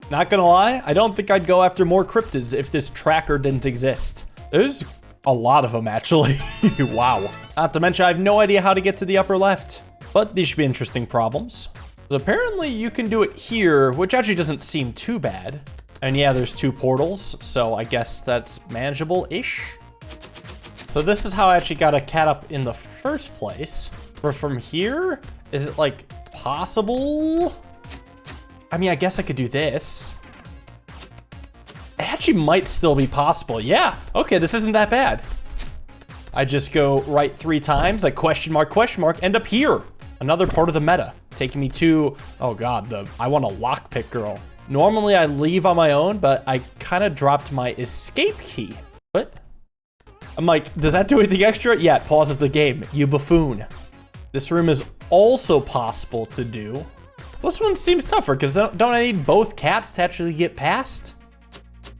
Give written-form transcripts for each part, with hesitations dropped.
Not gonna lie, I don't think I'd go after more cryptids if this tracker didn't exist. There's a lot of them, actually. Wow. Not to mention, I have no idea how to get to the upper left. But these should be interesting problems. So apparently you can do it here, which actually doesn't seem too bad. And yeah, there's 2 portals, so I guess that's manageable-ish. So this is how I actually got a cat up in the first place. But from here, is it like possible? I mean, I guess I could do this. It actually might still be possible. Yeah, okay, this isn't that bad. I just go right 3 times, I question mark, end up here. Another part of the meta, taking me to, oh God, I want a lockpick girl. Normally I leave on my own, but I kind of dropped my escape key. What? I'm like, does that do anything extra? Yeah, it pauses the game, you buffoon. This room is also possible to do. This one seems tougher, because don't I need both cats to actually get past?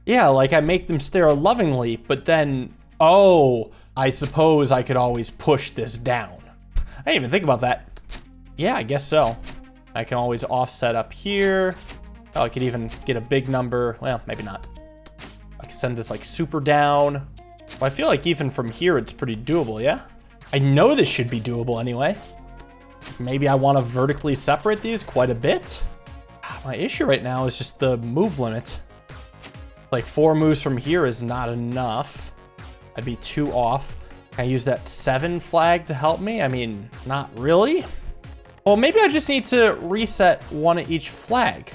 Yeah, like I make them stare lovingly, but then, oh, I suppose I could always push this down. I didn't even think about that. Yeah, I guess so. I can always offset up here. Oh, I could even get a big number. Well, maybe not. I can send this like super down. Well, I feel like even from here, it's pretty doable, yeah? I know this should be doable anyway. Maybe I want to vertically separate these quite a bit. My issue right now is just the move limit. Like 4 moves from here is not enough. I'd be 2 off. Can I use that 7 flag to help me? I mean, not really. Well, maybe I just need to reset 1 at each flag.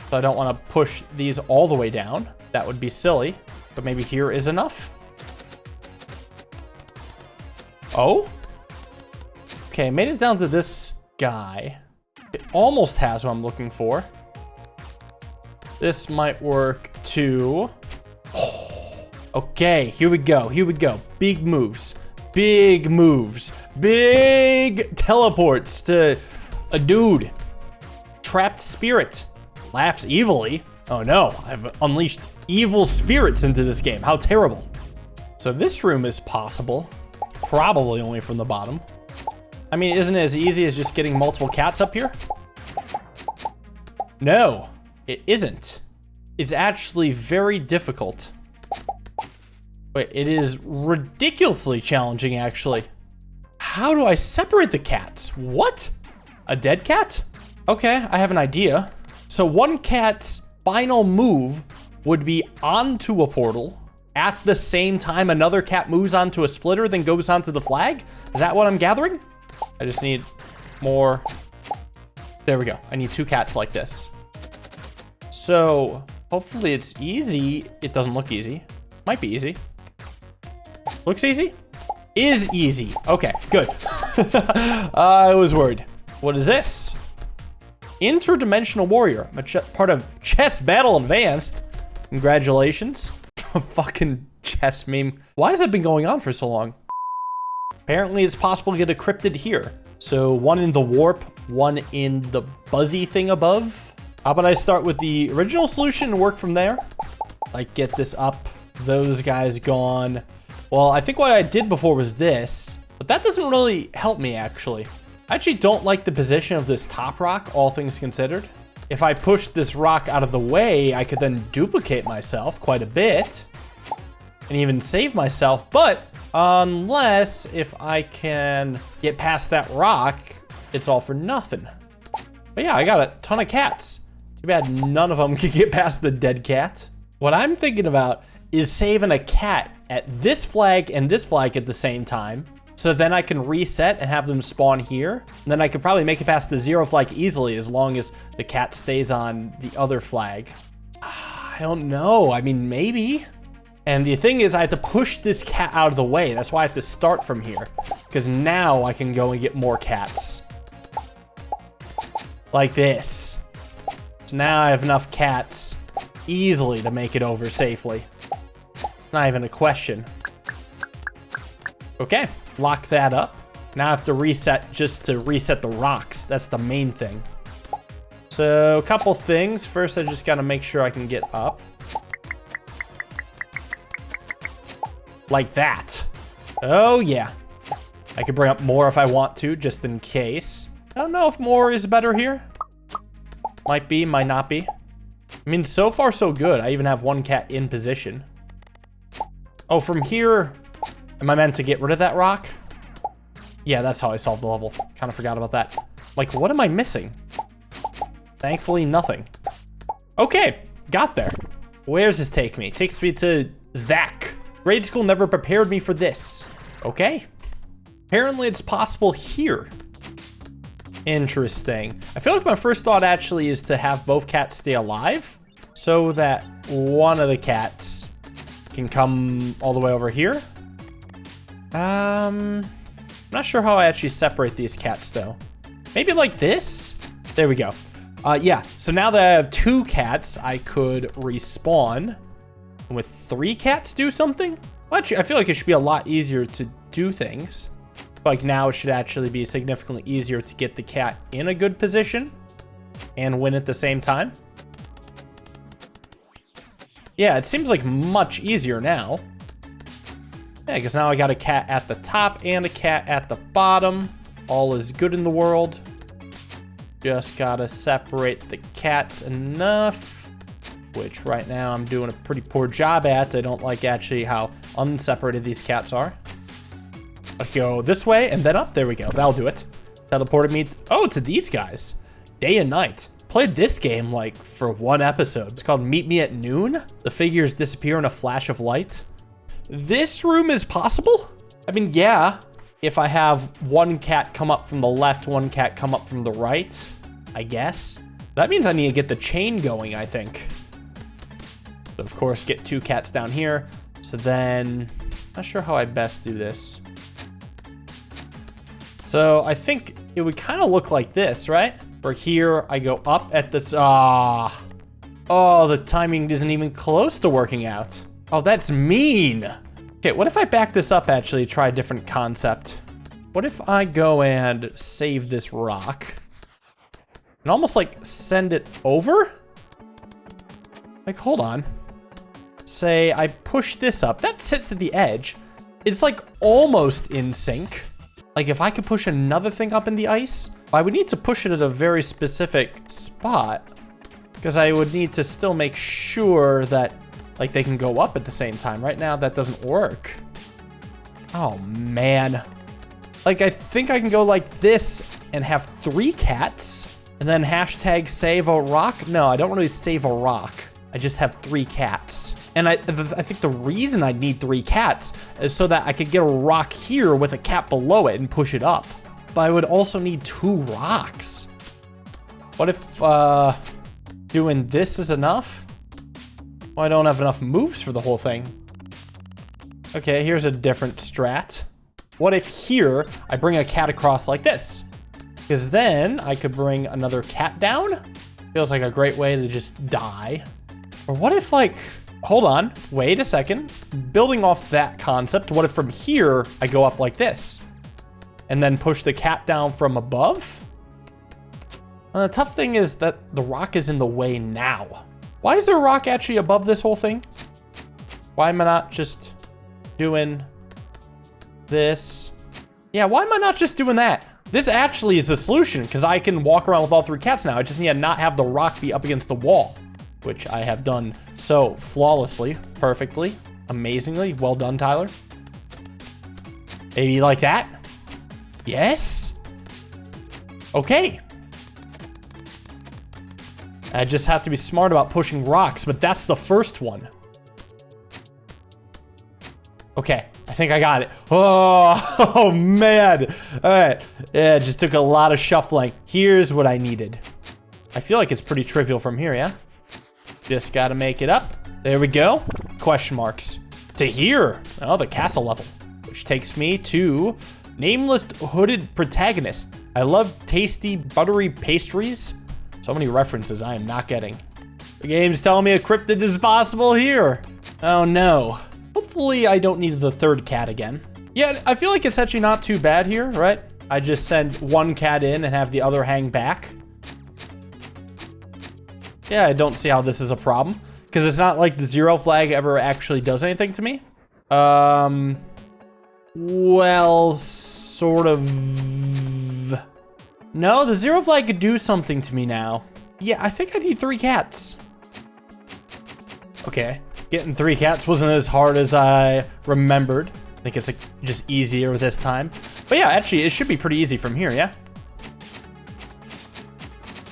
So I don't want to push these all the way down. That would be silly. But maybe here is enough. Oh? Okay, made it down to this guy. It almost has what I'm looking for. This might work too. Okay, here we go. Here we go. Big moves. Big moves. Big teleports to a dude. Trapped spirit. Laughs evilly. Oh no, I've unleashed evil spirits into this game. How terrible. So this room is possible. Probably only from the bottom. I mean, isn't it as easy as just getting multiple cats up here? No, it isn't. It's actually very difficult. Wait, it is ridiculously challenging, actually. How do I separate the cats? What? A dead cat? Okay, I have an idea. So one cat's final move would be onto a portal at the same time another cat moves onto a splitter, then goes onto the flag? Is that what I'm gathering? I just need more. There we go. I need 2 cats like this. So hopefully it's easy. It doesn't look easy. Might be easy. Looks easy? Is easy. Okay, good. I was worried. What is this? Interdimensional warrior. Part of Chess Battle Advanced. Congratulations. Fucking chess meme. Why has it been going on for so long? Apparently it's possible to get a cryptid here. So 1 in the warp, 1 in the buzzy thing above. How about I start with the original solution and work from there? Like get this up, those guys gone. Well, I think what I did before was this, but that doesn't really help me actually. I actually don't like the position of this top rock, all things considered. If I push this rock out of the way, I could then duplicate myself quite a bit and even save myself, but unless if I can get past that rock, it's all for nothing. But yeah, I got a ton of cats. Too bad none of them can get past the dead cat. What I'm thinking about is saving a cat at this flag and this flag at the same time. So then I can reset and have them spawn here. And then I could probably make it past the 0 flag easily as long as the cat stays on the other flag. I don't know. I mean, maybe. And the thing is, I have to push this cat out of the way. That's why I have to start from here. Because now I can go and get more cats. Like this. So now I have enough cats easily to make it over safely. Not even a question. Okay, lock that up. Now I have to reset just to reset the rocks. That's the main thing. So a couple things. First, I just gotta make sure I can get up. Like that. Oh yeah. I could bring up more if I want to, just in case. I don't know if more is better here. Might be, might not be. I mean, so far so good. I even have one cat in position. Oh, from here, am I meant to get rid of that rock? Yeah, that's how I solved the level. Kind of forgot about that. Like, what am I missing? Thankfully, nothing. Okay, got there. Where's this take me? Takes me to Zach. Grade school never prepared me for this. Okay. Apparently, it's possible here. Interesting. I feel like my first thought actually is to have both cats stay alive so that one of the cats can come all the way over here. I'm not sure how I actually separate these cats though. Maybe like this? There we go. Yeah, so now that I have 2 cats, I could respawn. And with 3 cats do something? Well, actually, I feel like it should be a lot easier to do things. Like now it should actually be significantly easier to get the cat in a good position and win at the same time. Yeah, it seems like much easier now. Yeah, because now I got a cat at the top and a cat at the bottom. All is good in the world. Just gotta separate the cats enough, which right now I'm doing a pretty poor job at. I don't like actually how unseparated these cats are. I'll go this way and then up. There we go. That'll do it. Teleported me, to these guys. Day and night. Played this game like for 1 episode. It's called Meet Me at Noon. The figures disappear in a flash of light. This room is possible? I mean, yeah. If I have 1 cat come up from the left, 1 cat come up from the right, I guess. That means I need to get the chain going, I think. So of course, get 2 cats down here. So then, not sure how I best do this. So I think it would kind of look like this, right? For here, I go up at this, oh, the timing isn't even close to working out. Oh, that's mean. Okay, what if I back this up, actually, try a different concept? What if I go and save this rock and almost like send it over? Like, hold on. Say I push this up, that sits at the edge. It's like almost in sync. Like if I could push another thing up in the ice, I would need to push it at a very specific spot because I would need to still make sure that like they can go up at the same time. Right now, that doesn't work. Oh man. Like I think I can go like this and have 3 cats and then hashtag save a rock. No, I don't really save a rock. I just have 3 cats. And I think the reason I need 3 cats is so that I could get a rock here with a cat below it and push it up. But I would also need 2 rocks. What if doing this is enough? Well, I don't have enough moves for the whole thing. Okay, here's a different strat. What if here I bring a cat across like this? Because then I could bring another cat down. Feels like a great way to just die. Or what if like... Hold on, wait a second. Building off that concept, what if from here I go up like this and then push the cat down from above? The tough thing is that the rock is in the way now. Why is there a rock actually above this whole thing? Why am I not just doing this? Yeah, why am I not just doing that? This actually is the solution because I can walk around with all 3 cats now. I just need to not have the rock be up against the wall, which I have done so flawlessly, perfectly, amazingly. Well done, Tyler. Maybe like that? Yes? Okay. I just have to be smart about pushing rocks, but that's the first one. Okay, I think I got it. Oh man. All right, yeah, it just took a lot of shuffling. Here's what I needed. I feel like it's pretty trivial from here, yeah? Just gotta make it up. There we go. Question marks. To here. Oh, the castle level. Which takes me to Nameless Hooded Protagonist. I love tasty, buttery pastries. So many references I am not getting. The game's telling me a cryptid is possible here. Oh no. Hopefully I don't need the 3rd cat again. Yeah, I feel like it's actually not too bad here, right? I just send 1 cat in and have the other hang back. Yeah, I don't see how this is a problem. Because it's not like the 0 flag ever actually does anything to me. Well, sort of. No, the 0 flag could do something to me now. Yeah, I think I need 3 cats. Okay, getting 3 cats wasn't as hard as I remembered. I think it's like just easier this time. But yeah, actually, it should be pretty easy from here, yeah?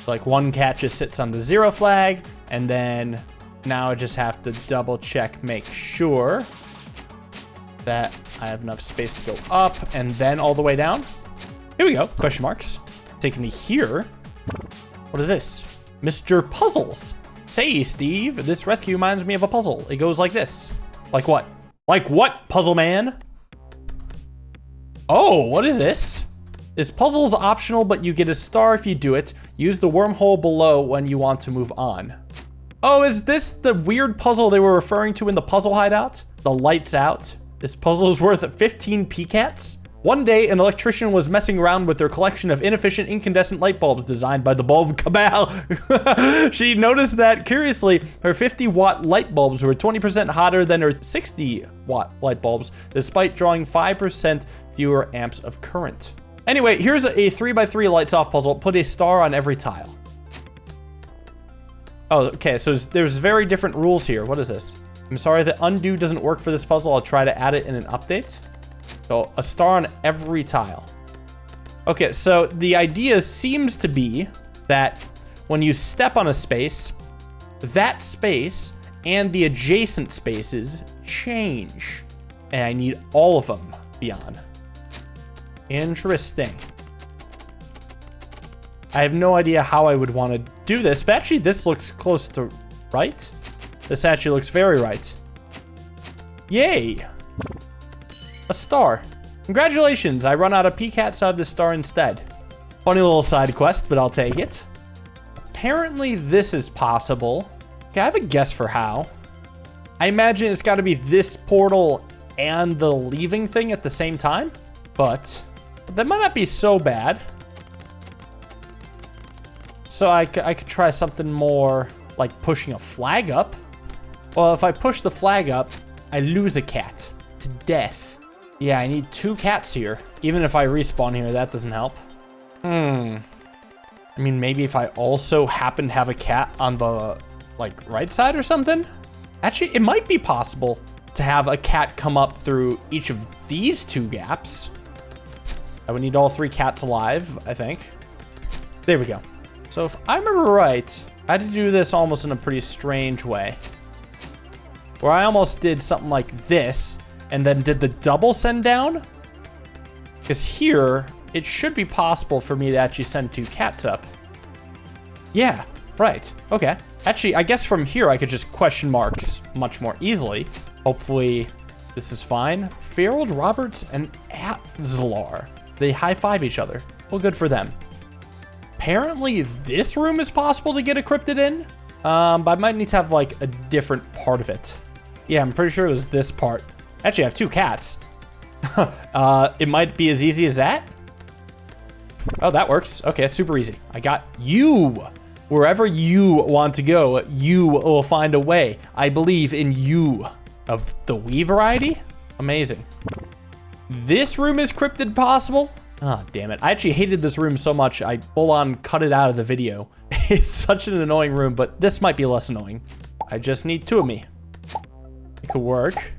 Like 1 cat just sits on the 0 flag, and then now I just have to double check, make sure that I have enough space to go up and then all the way down. Here we go, question marks. Taking me here. What is this? Mr. Puzzles. Say, Steve, this rescue reminds me of a puzzle. It goes like this. Like what? Like what, puzzle man? Oh, what is this? This puzzle is optional, but you get a star if you do it. Use the wormhole below when you want to move on. Oh, is this the weird puzzle they were referring to in the puzzle hideout? The lights out. This puzzle is worth 15 PCATs. One day, an electrician was messing around with their collection of inefficient incandescent light bulbs designed by the bulb cabal. She noticed that, curiously, her 50-watt light bulbs were 20% hotter than her 60-watt light bulbs, despite drawing 5% fewer amps of current. Anyway, here's a 3x3 lights off puzzle. Put a star on every tile. Oh, okay, so there's very different rules here. What is this? I'm sorry, the undo doesn't work for this puzzle. I'll try to add it in an update. So a star on every tile. Okay, so the idea seems to be that when you step on a space, that space and the adjacent spaces change. And I need all of them beyond. Interesting. I have no idea how I would want to do this, but actually this looks close to right. This actually looks very right. Yay. A star. Congratulations, I run out of PCAT, so I have this star instead. Funny little side quest, but I'll take it. Apparently this is possible. Okay, I have a guess for how. I imagine it's got to be this portal and the leaving thing at the same time, but that might not be so bad. So I could try something more like pushing a flag up. Well, if I push the flag up, I lose a cat to death. Yeah, I need 2 cats here. Even if I respawn here, that doesn't help. I mean, maybe if I also happen to have a cat on the, like, right side or something? Actually, it might be possible to have a cat come up through each of these 2 gaps. I would need all 3 cats alive, I think. There we go. So if I remember right, I had to do this almost in a pretty strange way. Where I almost did something like this, and then did the double send down. Because here, it should be possible for me to actually send 2 cats up. Yeah, right, okay. Actually, I guess from here I could just question marks much more easily. Hopefully this is fine. Farrell, Roberts, and Atzlar. They high-five each other. Well, good for them. Apparently this room is possible to get a cryptid in. But I might need to have like a different part of it. Yeah, I'm pretty sure it was this part. Actually, I have 2 cats. It might be as easy as that. Oh, that works. Okay, super easy. I got you. Wherever you want to go, you will find a way. I believe in you. Of the Wii variety? Amazing. This room is cryptid possible? Oh, damn it. I actually hated this room so much, I full on cut it out of the video. It's such an annoying room, but this might be less annoying. I just need 2 of me. It could work.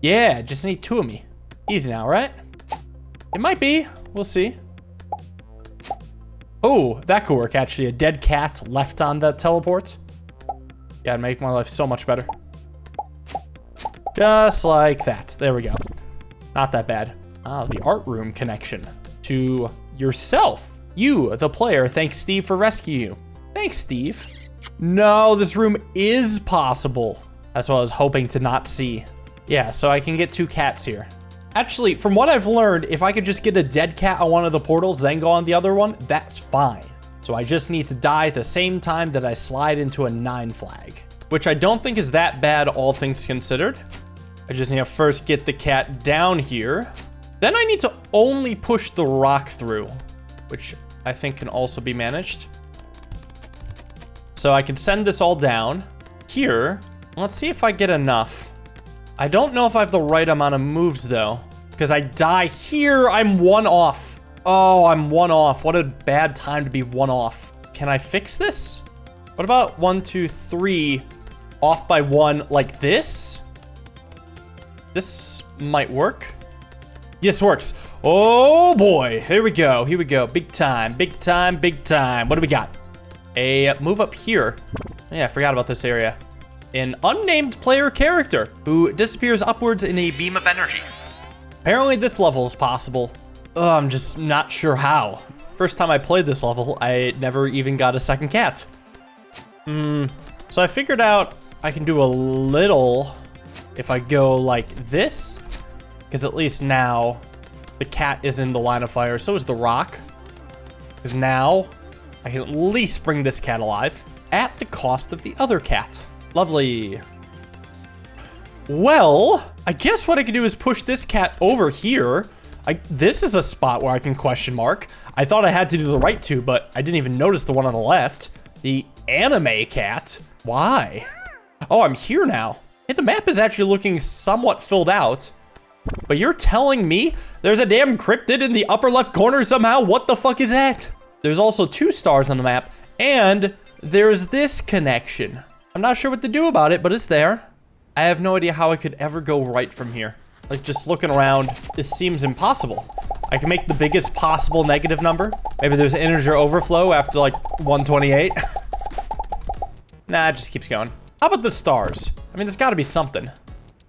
Yeah, just need 2 of me. Easy now, right? It might be. We'll see. Oh, that could work, actually. A dead cat left on that teleport. Yeah, it'd make my life so much better. Just like that. There we go. Not that bad. Ah, the art room connection to yourself. You, the player, thanks Steve for rescuing you. Thanks, Steve. No, this room is possible. That's what I was hoping to not see. Yeah, so I can get 2 cats here. Actually, from what I've learned, if I could just get a dead cat on one of the portals, then go on the other one, that's fine. So I just need to die at the same time that I slide into a 9 flag, which I don't think is that bad, all things considered. I just need to first get the cat down here. Then I need to only push the rock through, which I think can also be managed. So I can send this all down here. Let's see if I get enough. I don't know if I have the right amount of moves though, because I die here, I'm 1 off. Oh, I'm 1 off. What a bad time to be 1 off. Can I fix this? What about 1, 2, 3 off by 1 like this. This might work. Yes, works. Oh boy, here we go. Here we go. Big time, big time, big time. What do we got? A move up here. Yeah, I forgot about this area. An unnamed player character who disappears upwards in a beam of energy. Apparently this level is possible. Oh, I'm just not sure how. First time I played this level, I never even got a second cat. So I figured out I can do a little if I go like this, because at least now the cat is in the line of fire. So is the rock, because now I can at least bring this cat alive at the cost of the other cat. Lovely. Well, I guess what I can do is push this cat over here. This is a spot where I can question mark. I thought I had to do the right two, but I didn't even notice the one on the left. The anime cat. Why? Oh, I'm here now. Hey, the map is actually looking somewhat filled out. But you're telling me there's a damn cryptid in the upper left corner somehow? What the fuck is that? There's also 2 stars on the map, and there's this connection. I'm not sure what to do about it, but it's there. I have no idea how I could ever go right from here. Like, just looking around, this seems impossible. I can make the biggest possible negative number. Maybe there's integer overflow after, like, 128. Nah, it just keeps going. How about the stars? I mean, there's got to be something.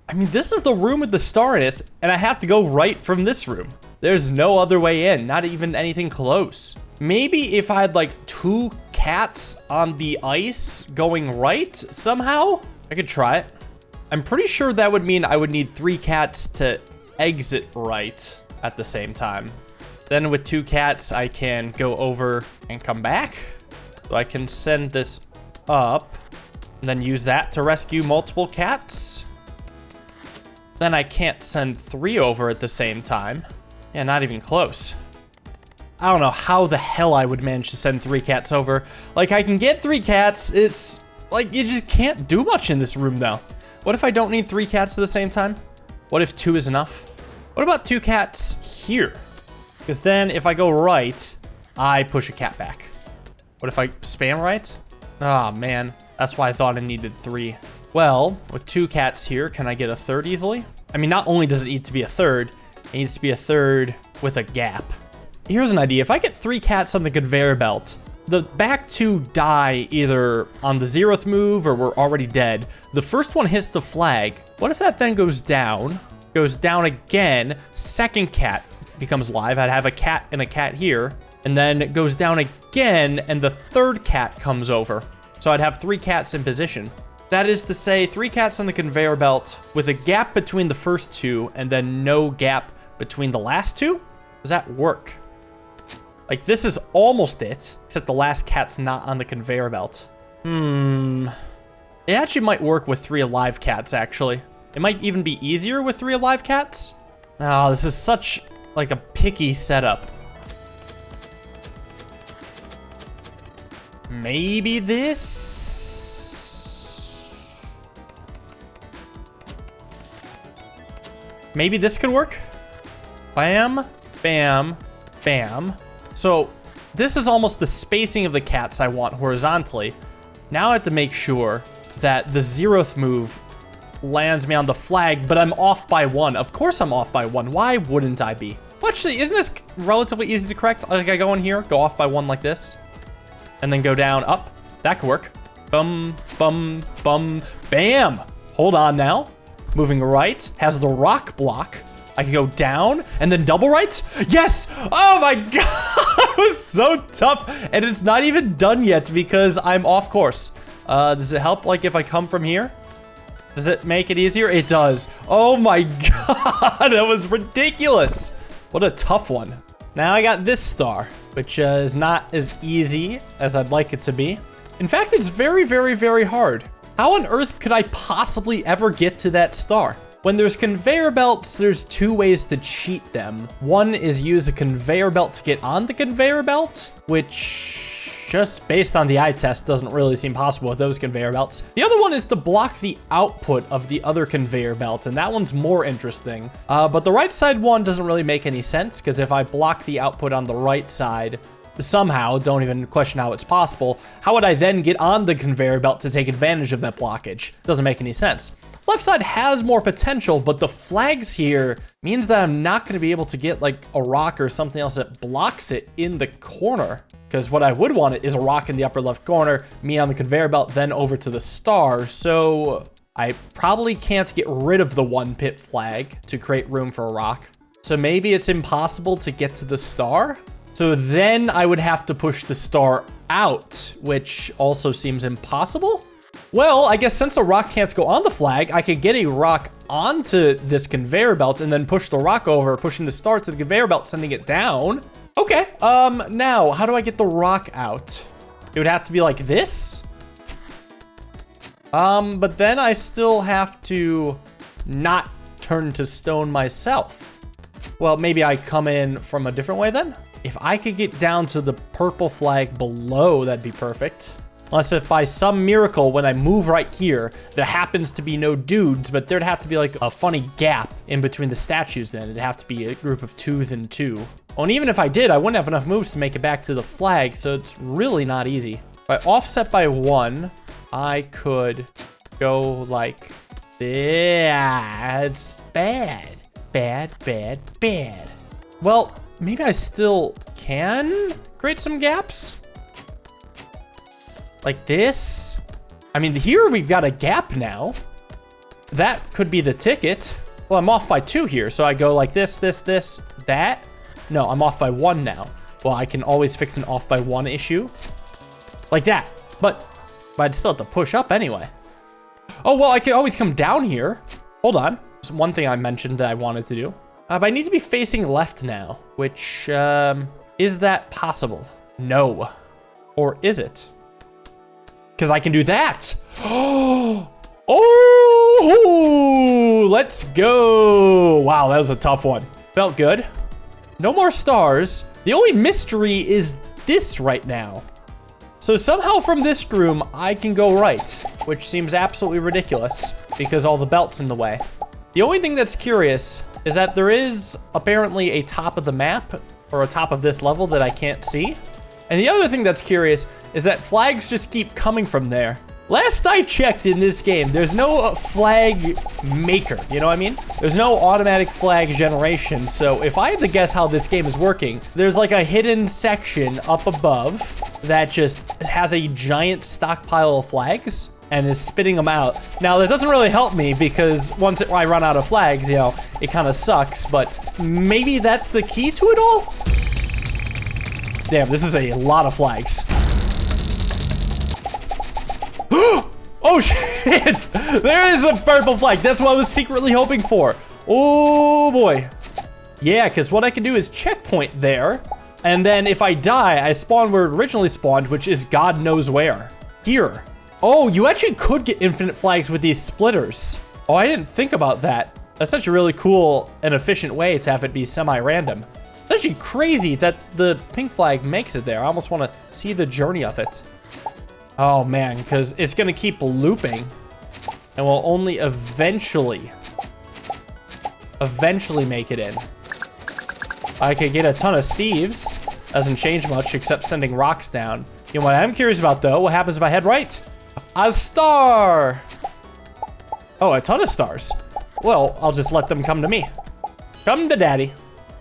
I mean, this is the room with the star in it, and I have to go right from this room. There's no other way in, not even anything close. Maybe if I had, like, 2 cats on the ice going right somehow, I could try it. I'm pretty sure that would mean I would need 3 cats to exit right at the same time. Then with 2 cats, I can go over and come back. So I can send this up and then use that to rescue multiple cats. Then I can't send 3 over at the same time. Yeah, not even close. I don't know how the hell I would manage to send 3 cats over. Like, I can get 3 cats. It's like, you just can't do much in this room though. What if I don't need 3 cats at the same time? What if 2 is enough? What about 2 cats here? Because then if I go right, I push a cat back. What if I spam right? Oh man, that's why I thought I needed 3. Well, with 2 cats here, can I get a 3rd easily? I mean, not only does it need to be a 3rd, it needs to be a 3rd with a gap. Here's an idea. If I get 3 cats on the conveyor belt, the back 2 die either on the 0th move or we're already dead. The first one hits the flag. What if that then goes down again, 2nd cat becomes live. I'd have a cat and a cat here, and then it goes down again and the 3rd cat comes over. So I'd have 3 cats in position. That is to say 3 cats on the conveyor belt with a gap between the first 2 and then no gap between the last 2. Does that work? Like, this is almost it, except the last cat's not on the conveyor belt. It actually might work with 3 alive cats, actually. It might even be easier with 3 alive cats. Oh, this is such, like, a picky setup. Maybe this? Maybe this could work? Bam, bam, bam. So this is almost the spacing of the cats I want horizontally. Now I have to make sure that the 0th move lands me on the flag, but I'm off by 1. Of course I'm off by 1. Why wouldn't I be? Well, actually, isn't this relatively easy to correct? Like, I go in here, go off by 1 like this, and then go down, up. That could work. Bum, bum, bum, bam. Hold on now. Moving right, has the rock block. I can go down and then double right. Yes! Oh my god! It was so tough. And it's not even done yet because I'm off course. Does it help, like, if I come from here? Does it make it easier? It does. Oh my god! That was ridiculous. What a tough one. Now I got this star, which is not as easy as I'd like it to be. In fact, it's very, very, very hard. How on earth could I possibly ever get to that star? When there's conveyor belts, there's 2 ways to cheat them. One is use a conveyor belt to get on the conveyor belt, which just based on the eye test doesn't really seem possible with those conveyor belts. The other one is to block the output of the other conveyor belt, and that one's more interesting. But the right side one doesn't really make any sense, because if I block the output on the right side, somehow, don't even question how it's possible, how would I then get on the conveyor belt to take advantage of that blockage? Doesn't make any sense. Left side has more potential, but the flags here means that I'm not going to be able to get like a rock or something else that blocks it in the corner. Because what I would want is a rock in the upper left corner, me on the conveyor belt, then over to the star. So I probably can't get rid of the 1 pit flag to create room for a rock. So maybe it's impossible to get to the star. So then I would have to push the star out, which also seems impossible. Well, I guess since a rock can't go on the flag, I could get a rock onto this conveyor belt and then push the rock over, pushing the star to the conveyor belt, sending it down. Okay, now, how do I get the rock out? It would have to be like this. But then I still have to not turn to stone myself. Well, maybe I come in from a different way then? If I could get down to the purple flag below, that'd be perfect. Unless if by some miracle, when I move right here, there happens to be no dudes, but there'd have to be like a funny gap in between the statues then. It'd have to be a group of 2 then 2. Oh, and even if I did, I wouldn't have enough moves to make it back to the flag, so it's really not easy. If I offset by 1, I could go like this. Bad. Bad, bad, bad. Well, maybe I still can create some gaps. Like this. I mean, here we've got a gap now. That could be the ticket. Well, I'm off by 2 here, so I go like this, that. No, I'm off by 1 now. Well, I can always fix an off by 1 issue. Like that. But I'd still have to push up anyway. Oh, well, I could always come down here. Hold on. There's one thing I mentioned that I wanted to do. But I need to be facing left now, which, is that possible? No. Or is it? Because I can do that. Oh, let's go. Wow, that was a tough one. Felt good. No more stars. The only mystery is this right now. So somehow from this room, I can go right, which seems absolutely ridiculous because all the belt's in the way. The only thing that's curious is that there is apparently a top of the map or a top of this level that I can't see. And the other thing that's curious is that flags just keep coming from there. Last I checked in this game, there's no flag maker, you know what I mean? There's no automatic flag generation, so if I had to guess how this game is working, there's like a hidden section up above that just has a giant stockpile of flags and is spitting them out. Now, that doesn't really help me because once I run out of flags, you know, it kind of sucks, but maybe that's the key to it all? Damn, this is a lot of flags. Oh shit! There is a purple flag. That's what I was secretly hoping for. Oh boy. Yeah, because what I can do is checkpoint there. And then if I die, I spawn where it originally spawned, which is God knows where. Here. Oh, you actually could get infinite flags with these splitters. Oh, I didn't think about that. That's such a really cool and efficient way to have it be semi-random. It's actually crazy that the pink flag makes it there. I almost want to see the journey of it. Oh man, because it's going to keep looping and will only eventually make it in. I could get a ton of Steves. Doesn't change much except sending rocks down. You know what I'm curious about though? What happens if I head right? A star! Oh, a ton of stars. Well, I'll just let them come to me. Come to daddy.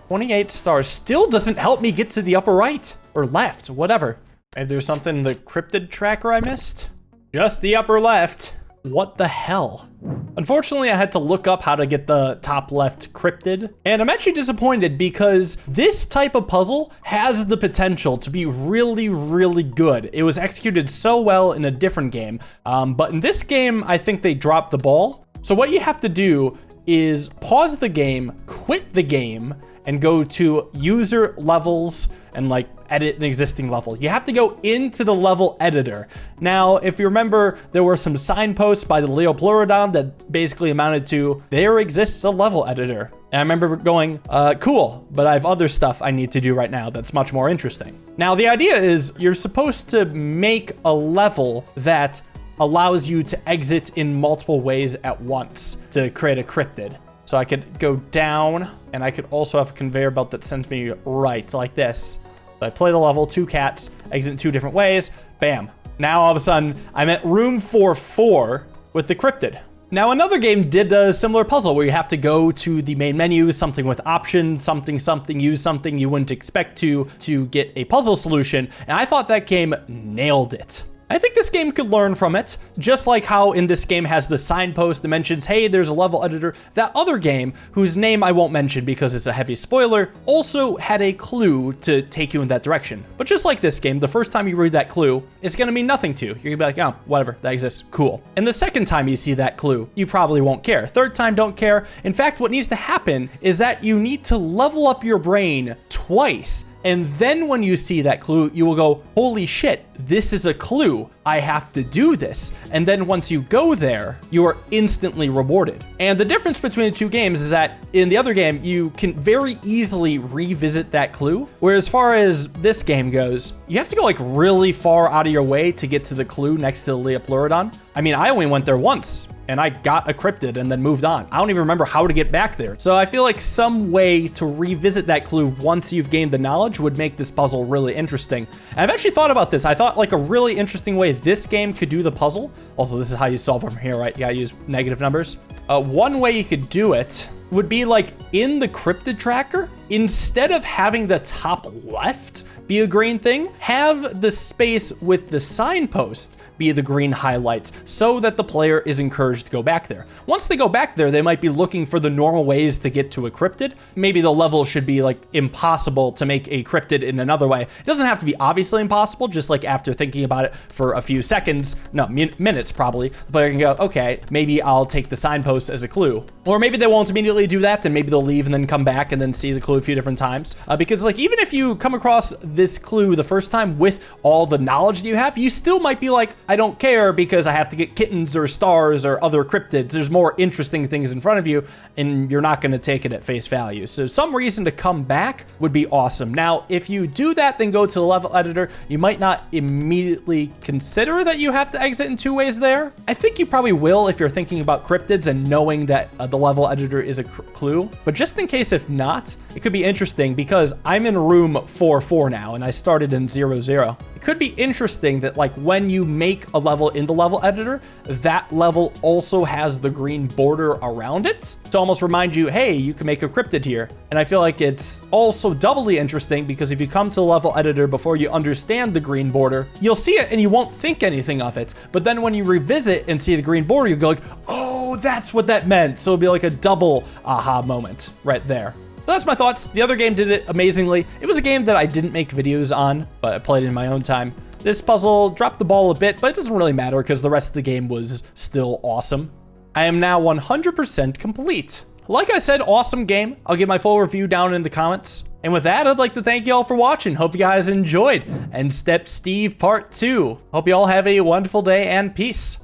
28 stars still doesn't help me get to the upper right or left, whatever. Maybe there's something in the cryptid tracker I missed? Just the upper left. What the hell? Unfortunately, I had to look up how to get the top left cryptid. And I'm actually disappointed because this type of puzzle has the potential to be really, really good. It was executed so well in a different game. But in this game, I think they dropped the ball. So what you have to do is pause the game, quit the game, and go to user levels and like edit an existing level. You have to go into the level editor. Now, if you remember, there were some signposts by the Leopleurodon that basically amounted to, there exists a level editor. And I remember going, cool, but I have other stuff I need to do right now that's much more interesting. Now, the idea is you're supposed to make a level that allows you to exit in multiple ways at once to create a cryptid. So I could go down, and I could also have a conveyor belt that sends me right, like this. So I play the level, 2 cats, exit in 2 different ways, bam. Now all of a sudden, I'm at room 4-4 with the cryptid. Now another game did a similar puzzle where you have to go to the main menu, something with options, something, use something you wouldn't expect to get a puzzle solution. And I thought that game nailed it. I think this game could learn from it, just like how in this game has the signpost that mentions, hey, there's a level editor. That other game, whose name I won't mention because it's a heavy spoiler, also had a clue to take you in that direction. But just like this game, the first time you read that clue, it's gonna mean nothing to you. You're gonna be like, oh, whatever, that exists, cool. And the second time you see that clue, you probably won't care. Third time, don't care. In fact, what needs to happen is that you need to level up your brain twice. And then when you see that clue, you will go, holy shit, this is a clue. I have to do this. And then once you go there, you are instantly rewarded. And the difference between the two games is that in the other game, you can very easily revisit that clue. Whereas as far as this game goes, you have to go like really far out of your way to get to the clue next to the Leopleurodon. I mean, I only went there once and I got a cryptid and then moved on. I don't even remember how to get back there. So I feel like some way to revisit that clue once you've gained the knowledge would make this puzzle really interesting. And I've actually thought about this. I thought like a really interesting way this game could do the puzzle. Also, this is how you solve it from here, right? You gotta use negative numbers. One way you could do it would be like in the cryptid tracker, instead of having the top left be a green thing, have the space with the signpost be the green highlights so that the player is encouraged to go back there. Once they go back there, they might be looking for the normal ways to get to a cryptid. Maybe the level should be like impossible to make a cryptid in another way. It doesn't have to be obviously impossible, just like after thinking about it for a few seconds, no, minutes probably, the player can go, okay, maybe I'll take the signpost as a clue. Or maybe they won't immediately do that, and maybe they'll leave and then come back and then see the clue a few different times. Because like, even if you come across this clue the first time with all the knowledge that you have, you still might be like, I don't care because I have to get kittens or stars or other cryptids. There's more interesting things in front of you, and you're not going to take it at face value. So some reason to come back would be awesome. Now, if you do that, then go to the level editor, you might not immediately consider that you have to exit in 2 ways there. I think you probably will if you're thinking about cryptids and knowing that the level editor is a clue. But just in case if not, it could be interesting because I'm in room 4-4 now, and I started in 0-0. It could be interesting that like when you make a level in the level editor, that level also has the green border around it to almost remind you, hey, you can make a cryptid here. And I feel like it's also doubly interesting because if you come to the level editor before you understand the green border, you'll see it and you won't think anything of it. But then when you revisit and see the green border, you go like, oh, that's what that meant. So it'll be like a double aha moment right there. That's my thoughts. The other game did it amazingly. It was a game that I didn't make videos on, but I played in my own time. This puzzle dropped the ball a bit, but it doesn't really matter because the rest of the game was still awesome. I am now 100% complete. Like I said, awesome game. I'll give my full review down in the comments. And with that, I'd like to thank you all for watching. Hope you guys enjoyed. And Step Steve Part 2. Hope you all have a wonderful day and peace.